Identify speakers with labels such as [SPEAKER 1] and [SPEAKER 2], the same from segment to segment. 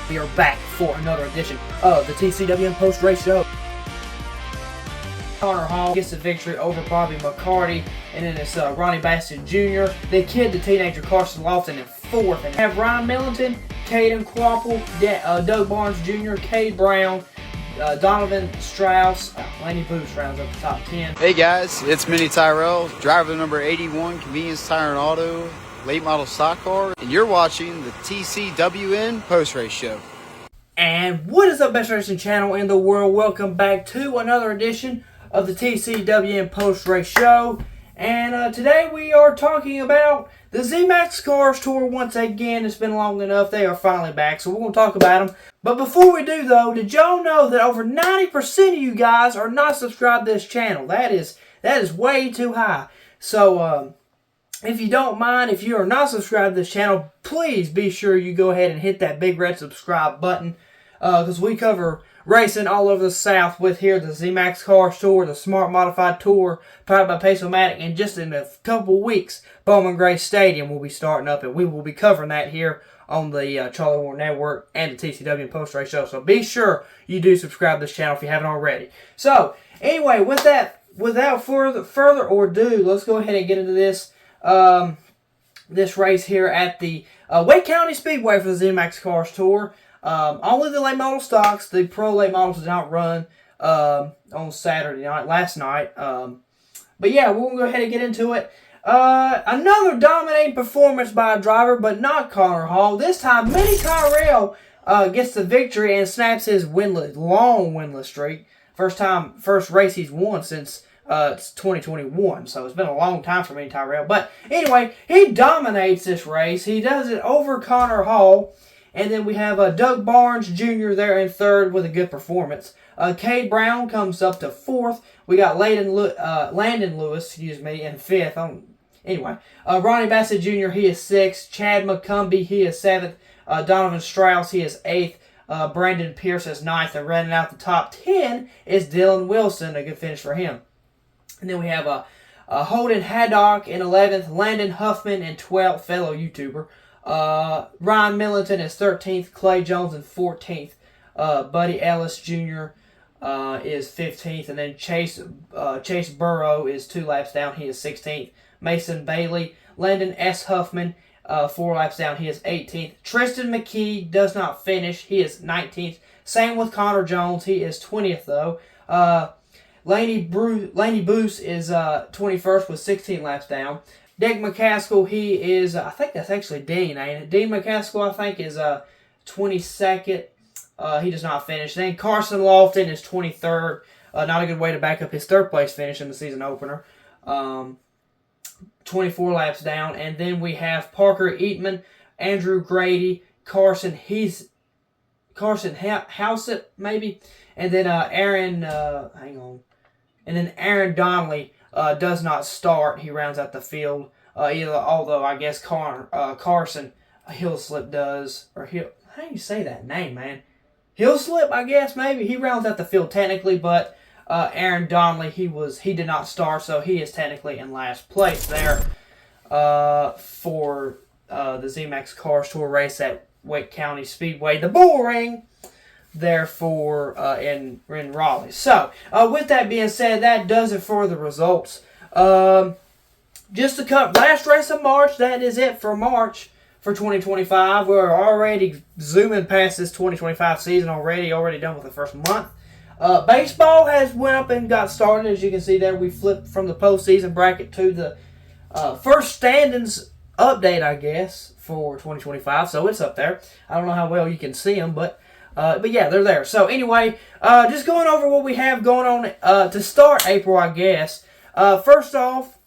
[SPEAKER 1] We are back for another edition of the TCWN post-race show. Connor Hall gets the victory over Bobby McCarty, and then it's Ronnie Bassett Jr., the kid, the teenager, Carson Lofton in fourth. And have Ryan Millington, Caden Quapple, Doug Barnes Jr., Cade Brown, Donovan Strauss, Laney Booth rounds up the top 10.
[SPEAKER 2] Hey guys, it's Minnie Tyrell, driver number 81, Convenience Tire and Auto, late model stock car, and you're watching the TCWN post-race show.
[SPEAKER 1] And what is up, best racing channel in the world? Welcome back to another edition of the TCWN post-race show. And today we are talking about the zMAX Cars Tour once again. It's been long enough. They are finally back, so we're going to talk about them. But before we do, though, did y'all know that over 90% of you guys are not subscribed to this channel? That is way too high. So, if you don't mind, if you are not subscribed to this channel, please be sure you go ahead and hit that big red subscribe button. Because we cover racing all over the South with here the zMAX Cars Tour, the Smart Modified Tour, powered by Pace-O-Matic, and just in a couple of weeks, Bowman Gray Stadium will be starting up, and we will be covering that here on the Charlie Warren Network and the TCW Post Race Show. So be sure you do subscribe to this channel if you haven't already. So anyway, with that, without further ado, let's go ahead and get into this this race here at the Wake County Speedway for the zMAX Cars Tour. Only the late model stocks. The pro late models did not run on Saturday night, last night. But yeah, we'll go ahead and get into it. Another dominating performance by a driver, but not Connor Hall. This time, Minnie Tyrell gets the victory and snaps his long winless streak. First race he's won since it's 2021, so it's been a long time for Minnie Tyrell. But anyway, he dominates this race. He does it over Connor Hall. And then we have Doug Barnes Jr. there in third with a good performance. Cade Brown comes up to fourth. We got Landon Lewis, in fifth. Ronnie Bassett Jr., he is sixth. Chad McCumbee, he is seventh. Donovan Strauss, he is eighth. Brandon Pierce is ninth. And running out the top 10 is Dylan Wilson, a good finish for him. And then we have Holden Haddock in 11th. Landon Huffman in 12th, fellow YouTuber. Ryan Millington is 13th, Clay Jones in 14th, Buddy Ellis Jr. Is 15th, and then Chase Burrow is 2 laps down, he is 16th. Mason Bailey, Landon S. Huffman, 4 laps down, he is 18th. Tristan McKee does not finish, he is 19th. Same with Connor Jones, he is 20th though. Laney Booth is 21st with 16 laps down. Dick McCaskill, he is, I think that's actually Dean, ain't it? Dean McCaskill, I think, is 22nd. He does not finish. Then Carson Lofton is 23rd. Not a good way to back up his third place finish in the season opener. 24 laps down. And then we have Parker Eatman, Andrew Grady, Carson Howsett, maybe. And then Aaron Donnelly does not start. He rounds out the field. Although I guess Carson Hillslip does, or how do you say that name, man? Hillslip, I guess maybe. He rounds out the field technically, but Aaron Donnelly he did not start, so he is technically in last place there for the zMAX Cars Tour race at Wake County Speedway, the Bull Ring. Therefore, in Raleigh. So, with that being said, that does it for the results. Just to cut last race of March, that is it for March for 2025. We're already zooming past this 2025 season already done with the first month. Baseball has went up and got started. As you can see there, we flipped from the postseason bracket to the first standings update, I guess, for 2025. So it's up there. I don't know how well you can see them, but yeah, they're there. So anyway, just going over what we have going on to start April, I guess. First off,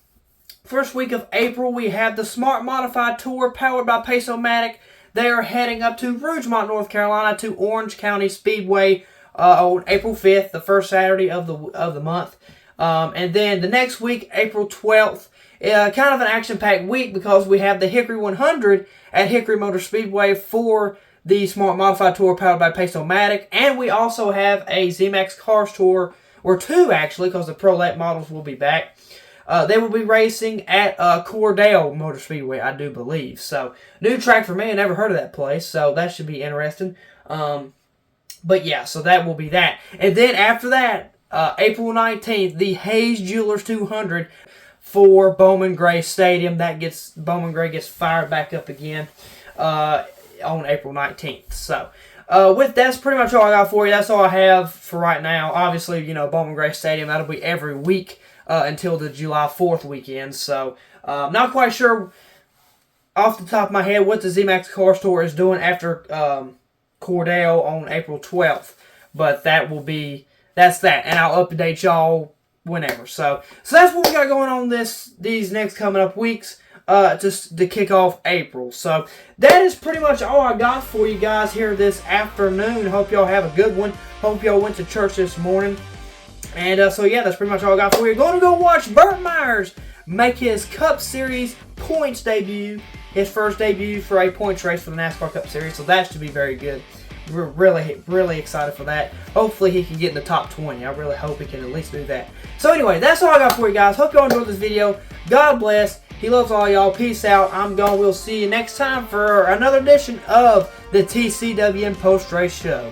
[SPEAKER 1] first week of April, we have the Smart Modified Tour powered by Pace-O-Matic. They are heading up to Rougemont, North Carolina, to Orange County Speedway on April 5th, the first Saturday of the month. And then the next week, April 12th, kind of an action-packed week because we have the Hickory 100 at Hickory Motor Speedway for the Smart Modified Tour powered by Pace-O-Matic. And we also have a zMAX Cars Tour, or two actually, because the Pro Late models will be back. They will be racing at Cordell Motor Speedway, I do believe. So, new track for me. I never heard of that place, so that should be interesting. But yeah, so that will be that. And then after that, April 19th, the Hayes Jewelers 200 for Bowman Gray Stadium. Bowman Gray gets fired back up again on April 19th. So, that's pretty much all I got for you. That's all I have for right now. Obviously, Bowman Gray Stadium, that'll be every week until the July 4th weekend. So, not quite sure off the top of my head what the zMAX Car Store is doing after Cordell on April 12th. But that's that. And I'll update y'all whenever. So that's what we got going on these next coming up weeks. Just to kick off April. So that is pretty much all I got for you guys here this afternoon. Hope y'all have a good one. Hope y'all went to church this morning. And so yeah, that's pretty much all I got for you. Going to go watch Burt Myers make his Cup Series points debut. His first debut for a points race for the NASCAR Cup Series. So that should be very good. We're really, really excited for that. Hopefully he can get in the top 20. I really hope he can at least do that. So anyway, that's all I got for you guys. Hope y'all enjoyed this video. God bless. He loves all y'all. Peace out. I'm gone. We'll see you next time for another edition of the TCWN Post Race Show.